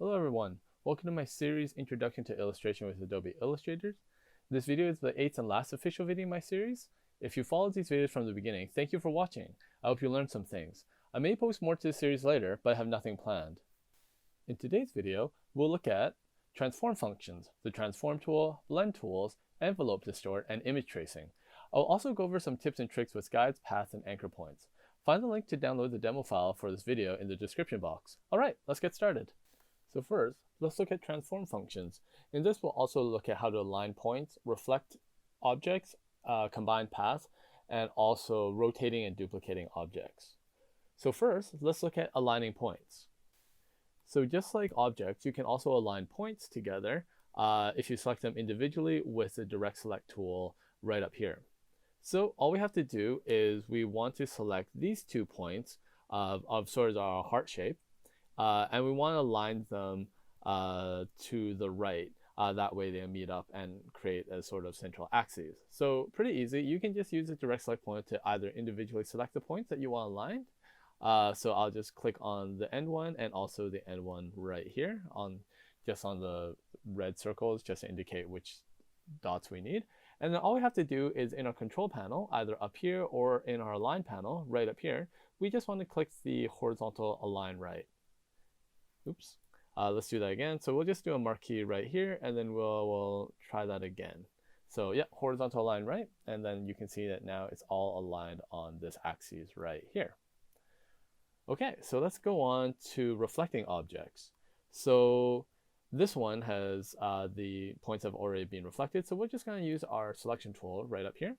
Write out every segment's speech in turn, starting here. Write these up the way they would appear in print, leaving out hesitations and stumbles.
Hello everyone, welcome to my series Introduction to Illustration with Adobe Illustrator. This video is the 8th and last official video in my series. If you followed these videos from the beginning, thank you for watching. I hope you learned some things. I may post more to this series later, but I have nothing planned. In today's video, we'll look at transform functions, the transform tool, blend tools, envelope distort, and image tracing. I'll also go over some tips and tricks with guides, paths, and anchor points. Find the link to download the demo file for this video in the description box. Alright, let's get started. So first, let's look at transform functions. In this, we'll also look at how to align points, reflect objects, combine paths, and also rotating and duplicating objects. So first, let's look at aligning points. So just like objects, you can also align points together if you select them individually with the direct select tool right up here. So all we have to do is we want to select these 2 points of sort of our heart shape, and we want to align them to the right. That way they meet up and create a sort of central axis. So pretty easy. You can just use the direct select point to either individually select the points that you want aligned. So I'll just click on the end one and also the end one right here just on the red circles just to indicate which dots we need. And then all we have to do is in our control panel, either up here or in our align panel right up here, we just want to click the horizontal align right. Oops. Let's do that again. So we'll just do a marquee right here, and then we'll try that again. So yeah, horizontal align right, and then you can see that now it's all aligned on this axis right here. Okay, so let's go on to reflecting objects. So this one has the points have already been reflected, so we're just going to use our selection tool right up here.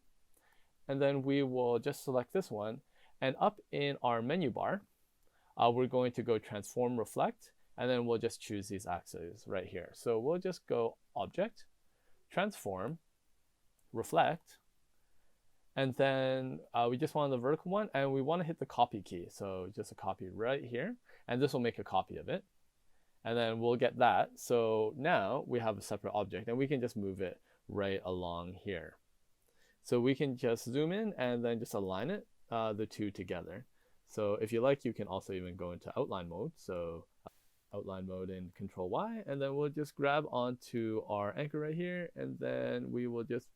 And then we will just select this one, and up in our menu bar, we're going to go transform reflect, and then we'll just choose these axes right here. So we'll just go object, transform, reflect, and then we just want the vertical one, and we want to hit the copy key. So just a copy right here, and this will make a copy of it. And then we'll get that. So now we have a separate object, and we can just move it right along here. So we can just zoom in and then just align it, the two together. So if you like, you can also even go into outline mode. So outline mode in Control Y, and then we'll just grab onto our anchor right here, and then we will just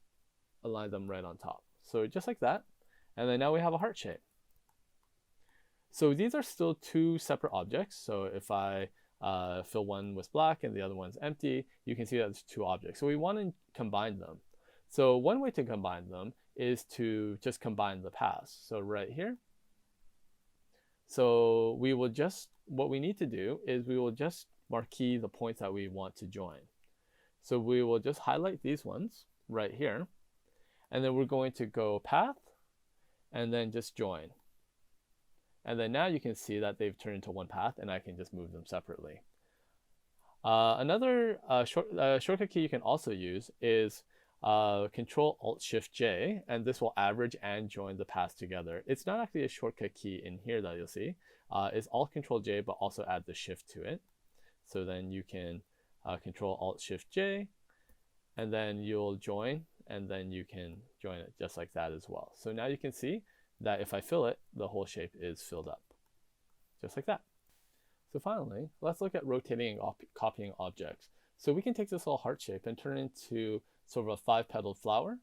align them right on top. So just like that. And then now we have a heart shape. So these are still 2 separate objects. So if I fill one with black and the other one's empty, you can see that it's 2 objects. So we want to combine them. So one way to combine them is to just combine the paths. So right here. So we will just, what we need to do is we will just marquee the points that we want to join. So we will just highlight these ones right here, and then we're going to go path and then just join. And then now you can see that they've turned into one path, and I can just move them separately. Another shortcut key you can also use is Control-Alt-Shift-J, and this will average and join the paths together. It's not actually a shortcut key in here that you'll see. It's Alt-Control-J, but also add the shift to it. So then you can Control-Alt-Shift-J, and then you'll join, and then you can join it just like that as well. So now you can see that if I fill it, the whole shape is filled up, just like that. So finally, let's look at rotating and copying objects. So we can take this little heart shape and turn it into sort of a 5-petaled flower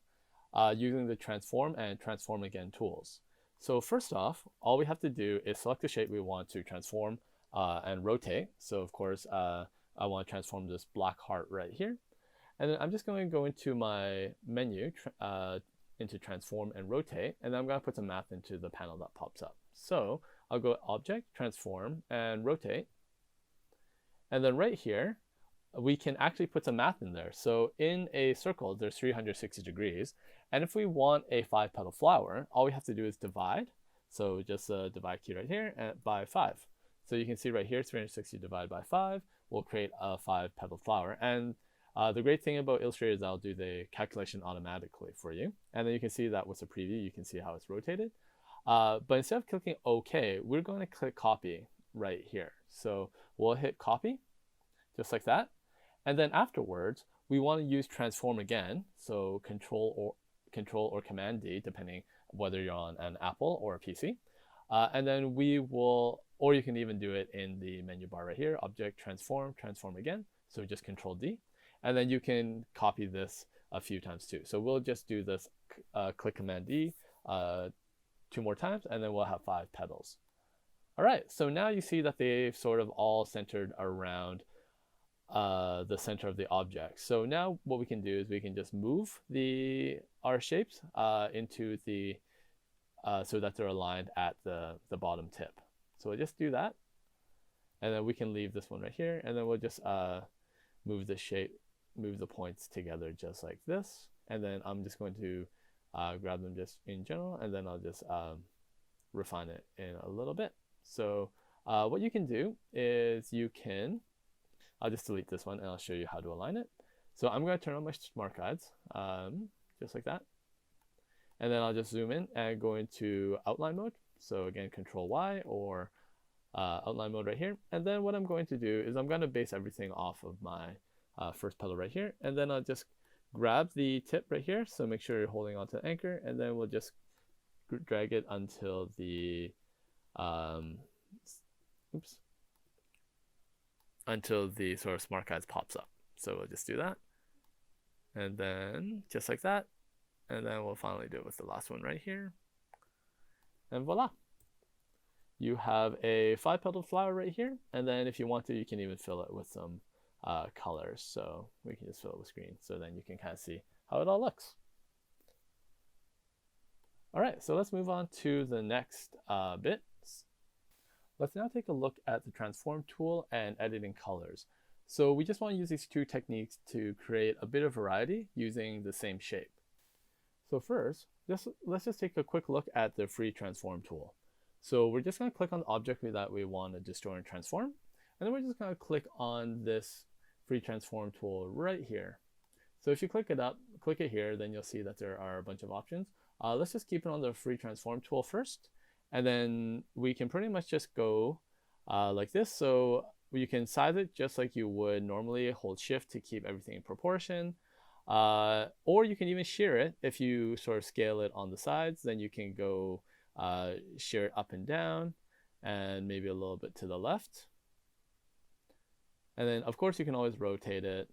using the transform and transform again tools. So first off, all we have to do is select the shape we want to transform and rotate. So of course, I want to transform this black heart right here. And then I'm just going to go into my menu, into transform and rotate, and then I'm going to put some math into the panel that pops up. So I'll go object, transform, and rotate. And then right here, we can actually put some math in there. So in a circle, there's 360 degrees. And if we want a 5-petal flower, all we have to do is divide. So just a divide key right here and by 5. So you can see right here, 360 divided by 5 will create a 5-petal flower. And the great thing about Illustrator is I'll do the calculation automatically for you. And then you can see that with a preview, you can see how it's rotated. But instead of clicking OK, we're going to click copy right here. So we'll hit copy, just like that. And then afterwards, we want to use transform again. So Control or Command D, depending whether you're on an Apple or a PC. And then we will or you can even do it in the menu bar right here, object, transform, transform again. So just Control D, and then you can copy this a few times too. So we'll just do this, click Command D 2 more times, and then we'll have 5 petals. All right, so now you see that they've sort of all centered around the center of the object. So now what we can do is we can just move our shapes into the so that they're aligned at the bottom tip. So we'll just do that, and then we can leave this one right here, and then we'll just move the shape, move the points together just like this, and then I'm just going to grab them just in general, and then I'll just refine it in a little bit. So what you can do is I'll just delete this one and I'll show you how to align it. So I'm going to turn on my smart guides, just like that. And then I'll just zoom in and go into outline mode. So again, Control Y or outline mode right here. And then what I'm going to do is I'm going to base everything off of my first petal right here. And then I'll just grab the tip right here. So make sure you're holding onto the anchor, and then we'll just drag it until the until the sort of smart guides pops up. So we'll just do that, and then just like that, and then we'll finally do it with the last one right here, and voila, you have a 5-petaled flower right here. And then if you want to, you can even fill it with some colors. So we can just fill it with green, so then you can kind of see how it all looks. All right, so let's move on to the next bit. Let's now take a look at the transform tool and editing colors. So we just want to use these 2 techniques to create a bit of variety using the same shape. So first, let's just take a quick look at the free transform tool. So we're just going to click on the object that we want to distort and transform, and then we're just going to click on this free transform tool right here. So if you click it here, then you'll see that there are a bunch of options. Let's just keep it on the free transform tool first. And then we can pretty much just go like this. So you can size it just like you would normally, hold shift to keep everything in proportion. Or you can even shear it. If you sort of scale it on the sides, then you can go shear it up and down, and maybe a little bit to the left. And then of course you can always rotate it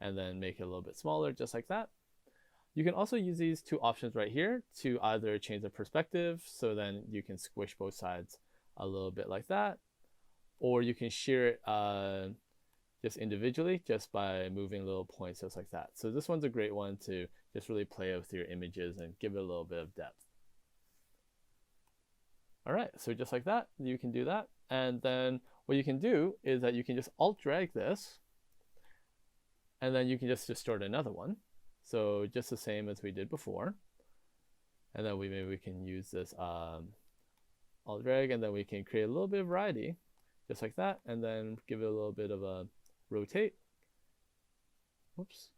and then make it a little bit smaller, just like that. You can also use these 2 options right here to either change the perspective, so then you can squish both sides a little bit like that, or you can shear it just individually just by moving little points just like that. So this one's a great one to just really play with your images and give it a little bit of depth. All right, so just like that, you can do that. And then what you can do is that you can just alt drag this, and then you can just distort another one. So just the same as we did before. And then maybe we can use this alt drag, and then we can create a little bit of variety, just like that, and then give it a little bit of a rotate. Whoops.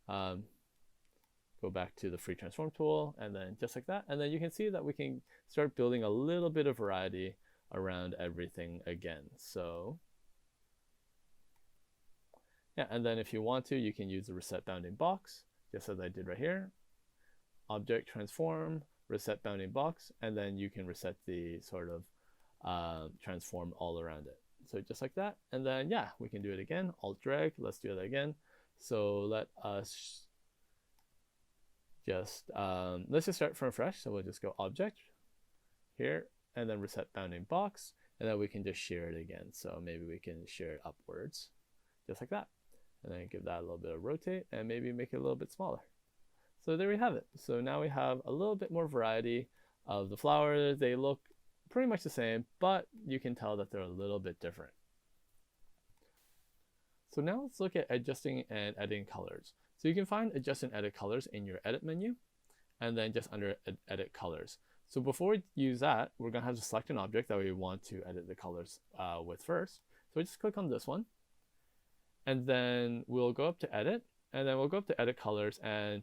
Go back to the free transform tool, and then just like that. And then you can see that we can start building a little bit of variety around everything again. So yeah, and then if you want to, you can use the reset bounding box, just as I did right here. Object, transform, reset bounding box, and then you can reset the sort of transform all around it. So just like that, and then yeah, we can do it again. Alt drag, let's do that again. So let us just let's just start from fresh. So we'll just go object here, and then reset bounding box, and then we can just shear it again. So maybe we can shear it upwards, just like that, and then give that a little bit of rotate, and maybe make it a little bit smaller. So there we have it. So now we have a little bit more variety of the flowers. They look pretty much the same, but you can tell that they're a little bit different. So now let's look at adjusting and editing colors. So you can find adjust and edit colors in your edit menu, and then just under edit colors. So before we use that, we're gonna have to select an object that we want to edit the colors with first. So we just click on this one, and then we'll go up to edit, and then we'll go up to edit colors, and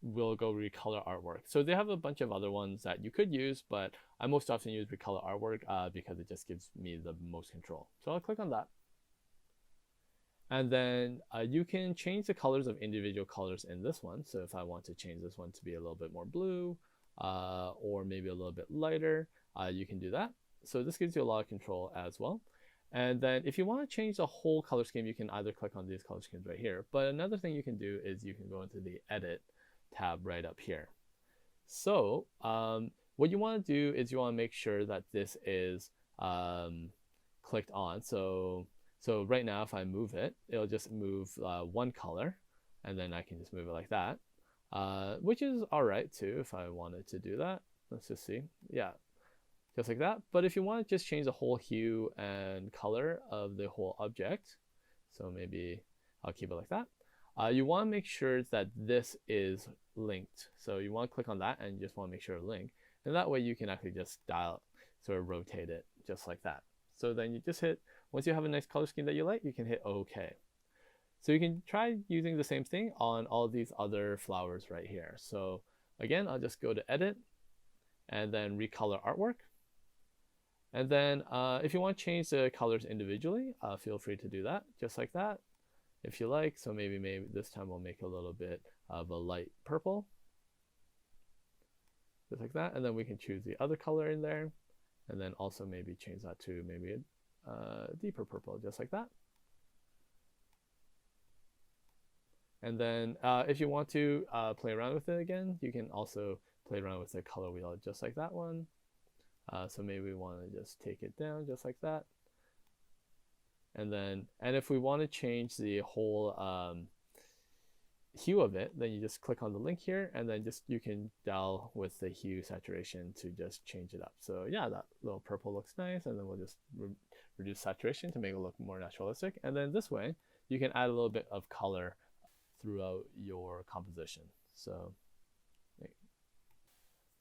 we'll go recolor artwork. So they have a bunch of other ones that you could use, but I most often use recolor artwork because it just gives me the most control. So I'll click on that. And then you can change the colors of individual colors in this one. So if I want to change this one to be a little bit more blue, or maybe a little bit lighter, you can do that. So this gives you a lot of control as well. And then if you want to change the whole color scheme, you can either click on these color schemes right here. But another thing you can do is you can go into the Edit tab right up here. So what you want to do is you want to make sure that this is clicked on. So right now, if I move it, it'll just move one color, and then I can just move it like that, which is all right too if I wanted to do that. Let's just see. Yeah, just like that. But if you want to just change the whole hue and color of the whole object, so maybe I'll keep it like that. You want to make sure that this is linked. So you want to click on that and you just want to make sure it's linked. And that way you can actually just dial, sort of rotate it just like that. So then you just hit, once you have a nice color scheme that you like, you can hit OK. So you can try using the same thing on all these other flowers right here. So again, I'll just go to Edit and then Recolor Artwork. And then if you want to change the colors individually, feel free to do that, just like that, if you like. So maybe this time we'll make a little bit of a light purple, just like that. And then we can choose the other color in there, and then also maybe change that to maybe a deeper purple, just like that. And then if you want to play around with it again, you can also play around with the color wheel, just like that one. So maybe we want to just take it down just like that. And if we want to change the whole hue of it, then you just click on the link here, and then you can dial with the hue saturation to just change it up. So yeah, that little purple looks nice, and then we'll just reduce saturation to make it look more naturalistic. And then this way, you can add a little bit of color throughout your composition. So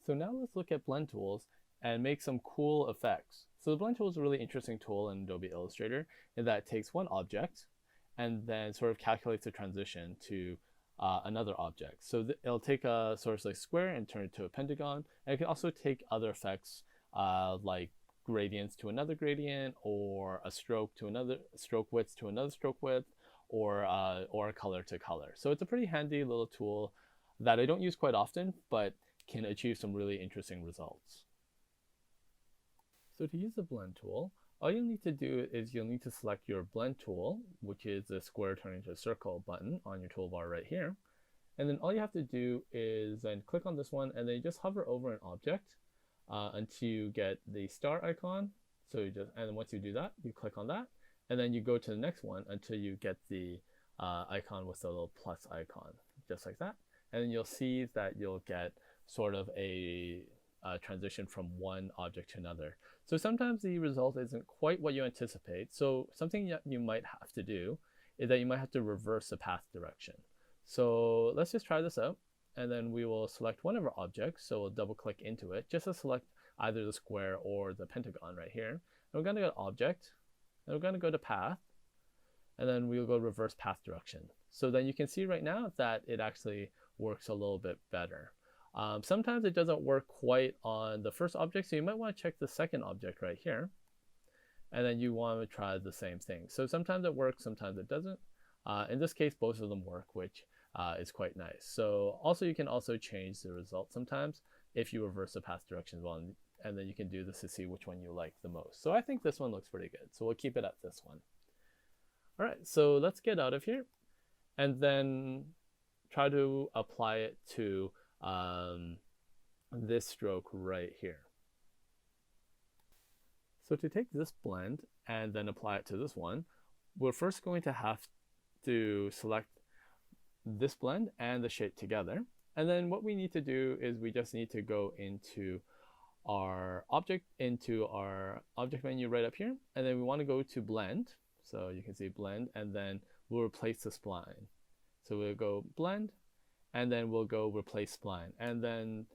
now let's look at blend tools and make some cool effects. So the blend tool is a really interesting tool in Adobe Illustrator in that it takes one object and then sort of calculates the transition to another object. So it'll take a sort of like square and turn it to a pentagon. And it can also take other effects like gradients to another gradient, or a stroke to another stroke width to another stroke width, or color to color. So it's a pretty handy little tool that I don't use quite often, but can achieve some really interesting results. So to use the blend tool, all you'll need to do is you'll need to select your blend tool, which is the square turning to a circle button on your toolbar right here. And then all you have to do is then click on this one, and then you just hover over an object until you get the star icon. So and then once you do that, you click on that, and then you go to the next one until you get the icon with the little plus icon, just like that. And then you'll see that you'll get sort of a transition from one object to another. So sometimes the result isn't quite what you anticipate. So something that you might have to do is that you might have to reverse the path direction. So let's just try this out, and then we will select one of our objects. So we'll double click into it just to select either the square or the pentagon right here. And we're going to go to Object, and we're going to go to Path, and then we'll go reverse path direction. So then you can see right now that it actually works a little bit better. Sometimes it doesn't work quite on the first object, so you might want to check the second object right here, and then you want to try the same thing. So sometimes it works, sometimes it doesn't. In this case, both of them work, which is quite nice. So also you can also change the result sometimes if you reverse the path direction as well, and then you can do this to see which one you like the most. So I think this one looks pretty good, so we'll keep it at this one. All right, so let's get out of here and then try to apply it to this stroke right here. So to take this blend and then apply it to this one, we're first going to have to select this blend and the shape together. And then what we need to do is we just need to go into our object menu right up here, and then we want to go to blend. So you can see blend, and then we'll replace the spline. So we'll go blend, and then we'll go replace spline, and then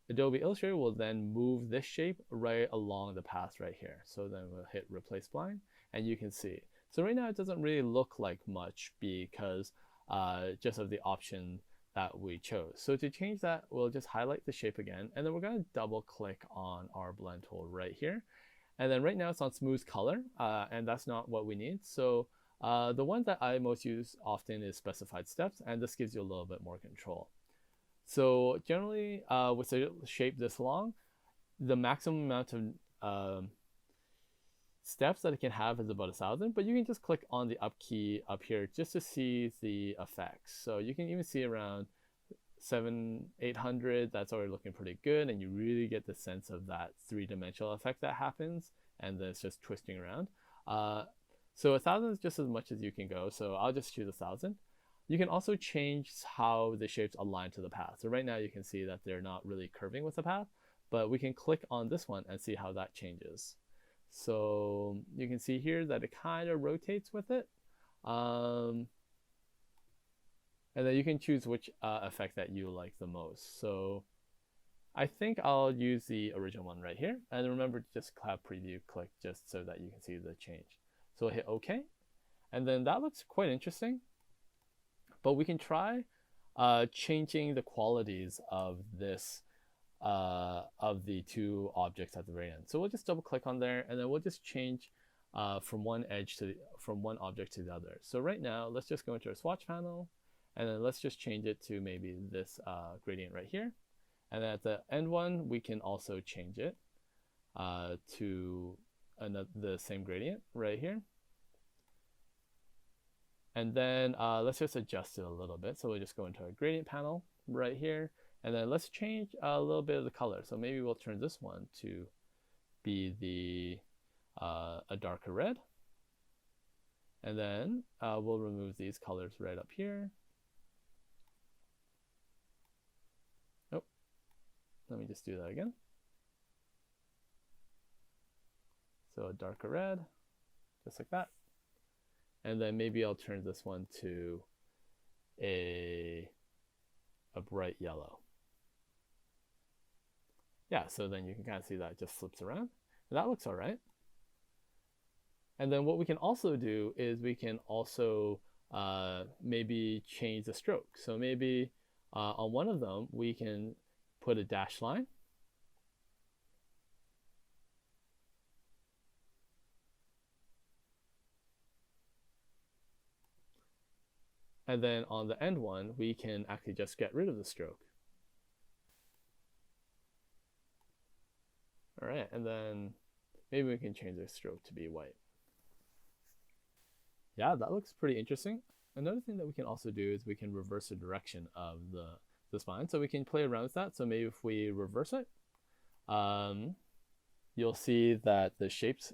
Adobe Illustrator will then move this shape right along the path right here. So then we'll hit replace spline, and you can see. So right now it doesn't really look like much because just of the option that we chose. So to change that, we'll just highlight the shape again, and then we're going to double click on our blend tool right here. And then right now it's on smooth color, and that's not what we need. So the one that I most use often is specified steps, and this gives you a little bit more control. So generally with a shape this long, the maximum amount of steps that it can have is about 1,000, but you can just click on the up key up here just to see the effects. So you can even see around 700-800, that's already looking pretty good, and you really get the sense of that three-dimensional effect that happens, and then it's just twisting around. So 1,000 is just as much as you can go, so I'll just choose 1,000. You can also change how the shapes align to the path. So right now you can see that they're not really curving with the path, but we can click on this one and see how that changes. So you can see here that it kind of rotates with it. And then you can choose which effect that you like the most. So I think I'll use the original one right here. And remember to just have preview click just so that you can see the change. So I'll hit OK. And then that looks quite interesting. But we can try changing the qualities of this, of the two objects at the very end. So we'll just double click on there, and then we'll just change from one object to the other. So right now, let's just go into our swatch panel, and then let's just change it to maybe this gradient right here. And then at the end one, we can also change it to the same gradient right here. And then let's just adjust it a little bit. So we'll just go into our gradient panel right here. And then let's change a little bit of the color. So maybe we'll turn this one to be a darker red. And then we'll remove these colors right up here. Oh, let me just do that again. So a darker red, just like that. And then maybe I'll turn this one to a bright yellow. Yeah, so then you can kind of see that it just flips around. And that looks all right. And then what we can also do is we can also maybe change the stroke. So maybe on one of them, we can put a dashed line. And then on the end one, we can actually just get rid of the stroke. All right, and then maybe we can change the stroke to be white. Yeah, that looks pretty interesting. Another thing that we can also do is we can reverse the direction of the spine. So we can play around with that. So maybe if we reverse it, you'll see that the shapes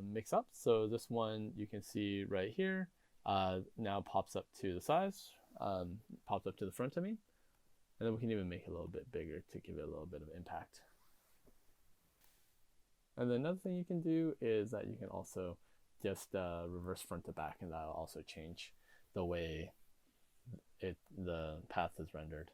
mix up. So this one you can see right here. Now pops up to the size, pops up to the front, I mean. And then we can even make it a little bit bigger to give it a little bit of impact. And then another thing you can do is that you can also just reverse front to back, and that'll also change the way the path is rendered.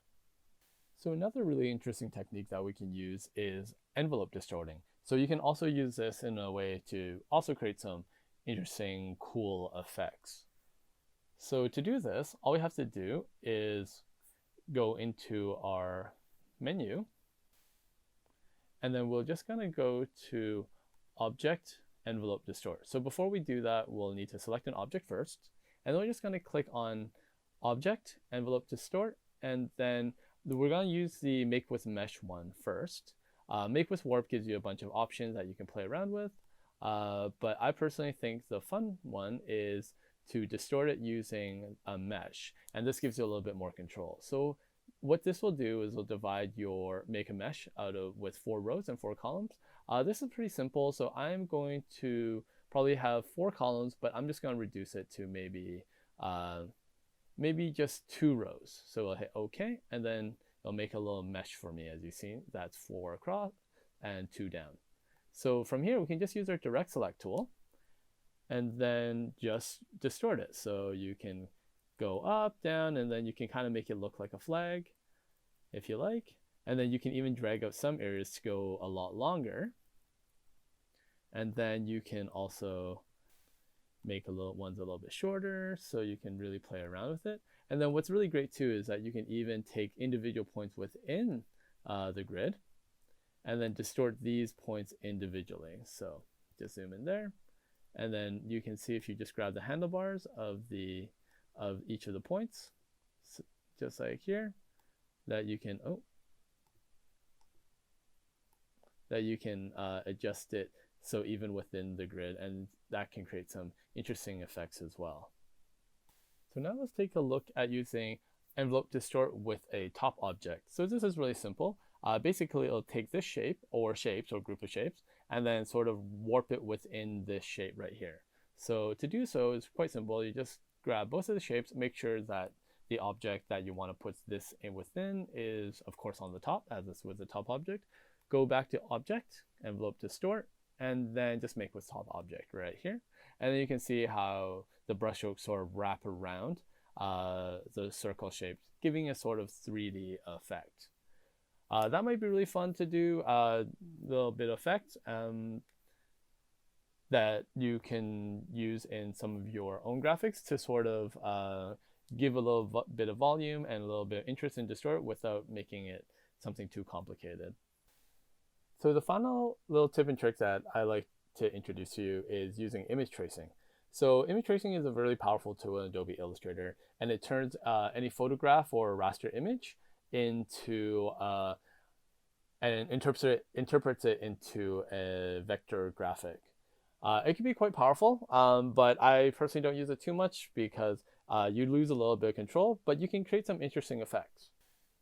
So another really interesting technique that we can use is envelope distorting. So you can also use this in a way to also create some interesting, cool effects. So to do this, all we have to do is go into our menu, and then we're just going to go to Object, Envelope, Distort. So before we do that, we'll need to select an object first, and then we're just going to click on Object, Envelope, Distort, and then we're going to use the Make with Mesh one first. Make with Warp gives you a bunch of options that you can play around with, but I personally think the fun one is to distort it using a mesh, and this gives you a little bit more control. So what this will do is we'll divide your make a mesh with 4 rows and 4 columns. This is pretty simple, so I'm going to probably have 4 columns, but I'm just going to reduce it to maybe just 2 rows. So I'll hit OK, and then it'll make a little mesh for me. As you see, that's 4 across and 2 down. So from here, we can just use our direct select tool and then just distort it. So you can go up, down, and then you can kind of make it look like a flag if you like. And then you can even drag out some areas to go a lot longer. And then you can also make ones a little bit shorter, so you can really play around with it. And then what's really great too is that you can even take individual points within the grid and then distort these points individually. So just zoom in there, and then you can see if you just grab the handlebars of each of the points, so just like here, that you can adjust it so even within the grid, and that can create some interesting effects as well. So now let's take a look at using envelope distort with a top object. So this is really simple. Basically, it'll take this shape or shapes or group of shapes and then sort of warp it within this shape right here. So to do so is quite simple. You just grab both of the shapes, make sure that the object that you want to put this in within is of course on the top, as this was the top object. Go back to object, envelope distort, and then just make with top object right here. And then you can see how the brushstrokes sort of wrap around the circle shapes, giving a sort of 3D effect. That might be really fun to do, a little bit of effect that you can use in some of your own graphics to sort of give a little bit of volume and a little bit of interest in distort without making it something too complicated. So the final little tip and trick that I like to introduce to you is using image tracing. So image tracing is a really powerful tool in Adobe Illustrator, and it turns any photograph or raster image into and interprets it into a vector graphic. It can be quite powerful, but I personally don't use it too much because you lose a little bit of control, but you can create some interesting effects.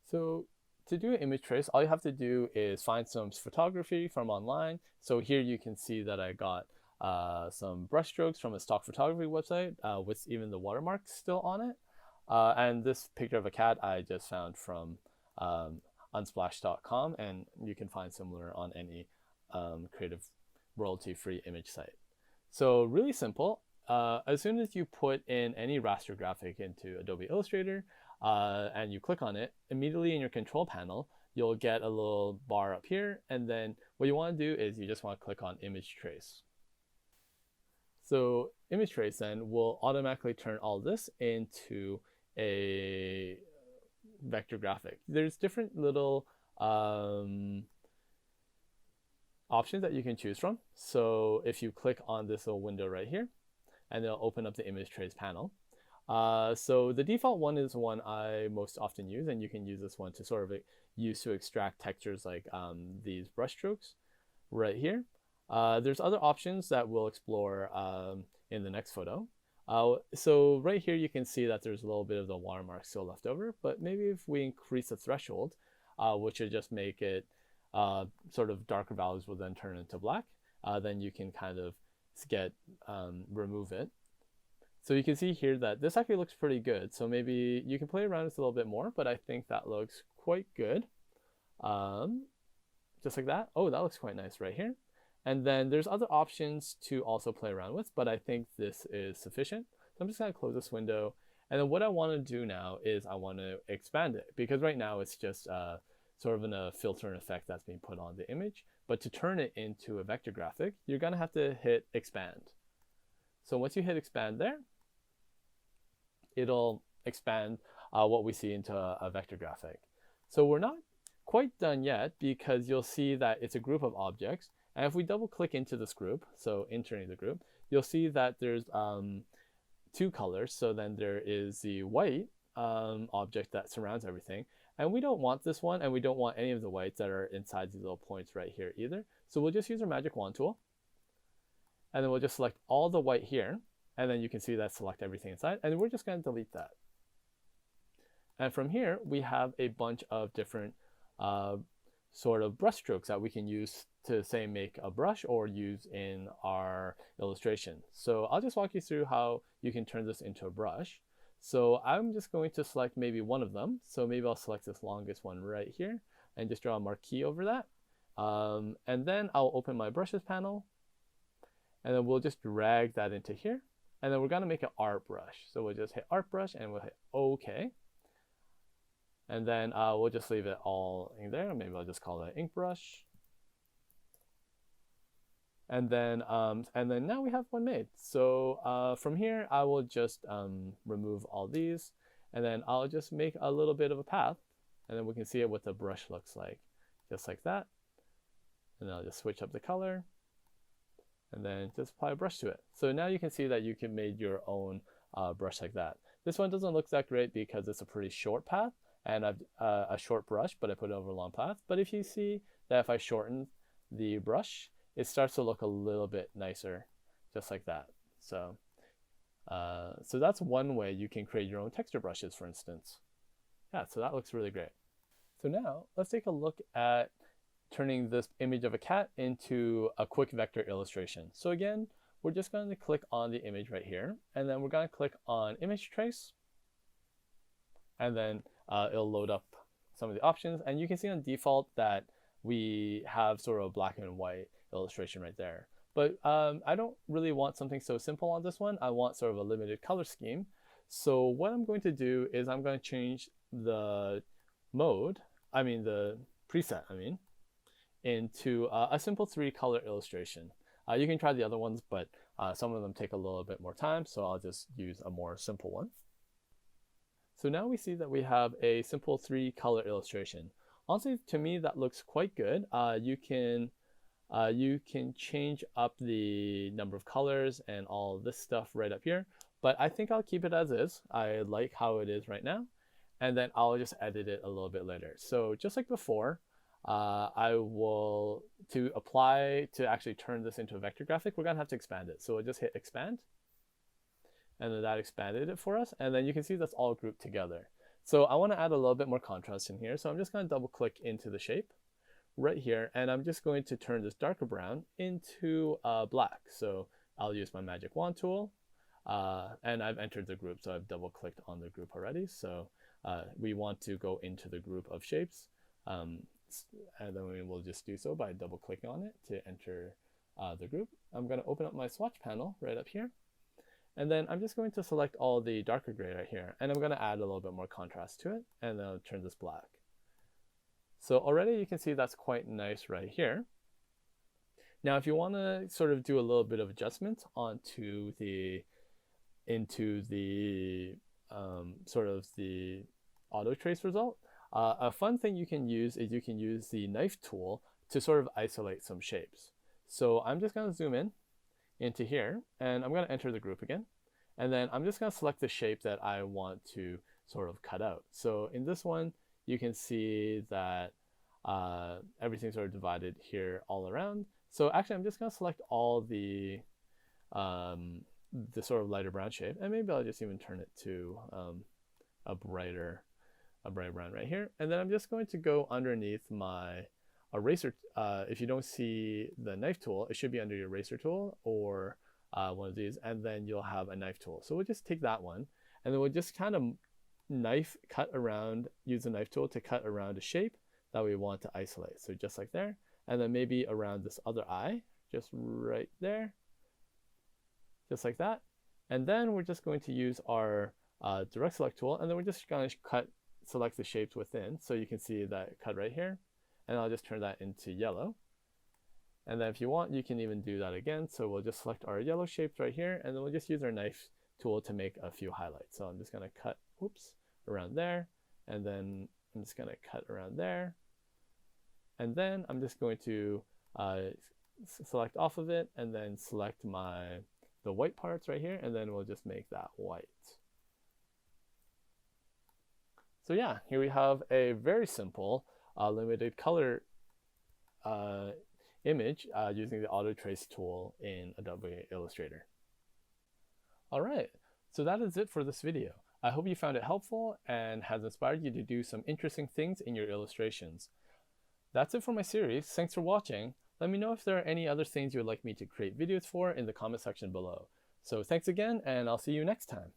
So to do an image trace, all you have to do is find some photography from online. So here you can see that I got some brushstrokes from a stock photography website with even the watermarks still on it. And this picture of a cat I just found from unsplash.com, and you can find similar on any creative royalty-free image site. So really simple. As soon as you put in any raster graphic into Adobe Illustrator and you click on it, immediately in your control panel, you'll get a little bar up here. And then what you want to do is you just want to click on image trace. So image trace then will automatically turn all this into a vector graphic. There's different little options that you can choose from. So if you click on this little window right here, and it'll open up the image trace panel. So the default one is one I most often use, and you can use this one to sort of use to extract textures like these brush strokes right here. There's other options that we'll explore in the next photo. So right here you can see that there's a little bit of the watermark still left over, but maybe if we increase the threshold, which would just make it sort of darker values will then turn into black, then you can kind of remove it. So you can see here that this actually looks pretty good. So maybe you can play around with it a little bit more, but I think that looks quite good. Just like that. Oh, that looks quite nice right here. And then there's other options to also play around with, but I think this is sufficient. So I'm just gonna close this window. And then what I wanna do now is I wanna expand it, because right now it's just sort of a filter and effect that's being put on the image. But to turn it into a vector graphic, you're gonna have to hit expand. So once you hit expand there, it'll expand what we see into a vector graphic. So we're not quite done yet, because you'll see that it's a group of objects. And if we double click into this group, so entering the group, you'll see that there's two colors. So then there is the white object that surrounds everything. And we don't want this one, and we don't want any of the whites that are inside these little points right here either. So we'll just use our magic wand tool. And then we'll just select all the white here. And then you can see that select everything inside. And we're just going to delete that. And from here, we have a bunch of different sort of brush strokes that we can use to, say, make a brush or use in our illustration. So I'll just walk you through how you can turn this into a brush. So I'm just going to select maybe one of them. So maybe I'll select this longest one right here and just draw a marquee over that. And then I'll open my brushes panel, and then we'll just drag that into here. And then we're gonna make an art brush. So we'll just hit art brush and we'll hit OK. And then we'll just leave it all in there. Maybe I'll just call it ink brush. And then now we have one made. So from here, I will just remove all these, and then I'll just make a little bit of a path, and then we can see what the brush looks like, just like that. And I'll just switch up the color, and then just apply a brush to it. So now you can see that you can make your own brush like that. This one doesn't look that great because it's a pretty short path, and I've a short brush, but I put it over a long path. But if you see that if I shorten the brush, it starts to look a little bit nicer, just like that. So, so that's one way you can create your own texture brushes, for instance. Yeah, so that looks really great. So now let's take a look at turning this image of a cat into a quick vector illustration. So again, we're just going to click on the image right here, and then we're going to click on image trace, and then it'll load up some of the options. And you can see on default that we have sort of a black and white illustration right there. But I don't really want something so simple on this one. I want sort of a limited color scheme. So what I'm going to do is I'm going to change the the preset, into a simple 3-color illustration. You can try the other ones, but some of them take a little bit more time, so I'll just use a more simple one. So now we see that we have a simple 3-color illustration. Honestly, to me, that looks quite good. You can change up the number of colors and all this stuff right up here, but I think I'll keep it as is. I like how it is right now, and then I'll just edit it a little bit later. So just like before, to actually turn this into a vector graphic, we're gonna have to expand it. So we'll just hit expand, and then that expanded it for us. And then you can see that's all grouped together. So I wanna add a little bit more contrast in here. So I'm just gonna double click into the shape right here, and I'm just going to turn this darker brown into black. So I'll use my magic wand tool, and I've entered the group, so I've double clicked on the group already. So we want to go into the group of shapes, and then we will just do so by double clicking on it to enter the group. I'm going to open up my swatch panel right up here, and then I'm just going to select all the darker gray right here, and I'm going to add a little bit more contrast to it, and then I'll turn this black. So already you can see that's quite nice right here. Now if you want to sort of do a little bit of adjustment onto into the sort of the auto trace result, a fun thing you can use is you can use the knife tool to sort of isolate some shapes. So I'm just going to zoom in into here, and I'm going to enter the group again, and then I'm just going to select the shape that I want to sort of cut out. So in this one, you can see that everything's sort of divided here all around. So actually, I'm just going to select all the sort of lighter brown shape, and maybe I'll just even turn it to a bright brown right here. And then I'm just going to go underneath my eraser. If you don't see the knife tool, it should be under your eraser tool or one of these, and then you'll have a knife tool. So we'll just take that one, and then we'll just kind of use the knife tool to cut around a shape that we want to isolate. So just like there, and then maybe around this other eye, just right there, just like that. And then we're just going to use our direct select tool, and then we're just going to select the shapes within. So you can see that cut right here, and I'll just turn that into yellow. And then if you want, you can even do that again. So we'll just select our yellow shapes right here, and then we'll just use our knife tool to make a few highlights. So I'm just going to cut, around there, and then I'm just going to cut around there. And then I'm just going to select off of it, and then select the white parts right here, and then we'll just make that white. So yeah, here we have a very simple limited color image using the auto trace tool in Adobe Illustrator. All right, so that is it for this video. I hope you found it helpful and has inspired you to do some interesting things in your illustrations. That's it for my series. Thanks for watching. Let me know if there are any other things you would like me to create videos for in the comment section below. So thanks again, and I'll see you next time.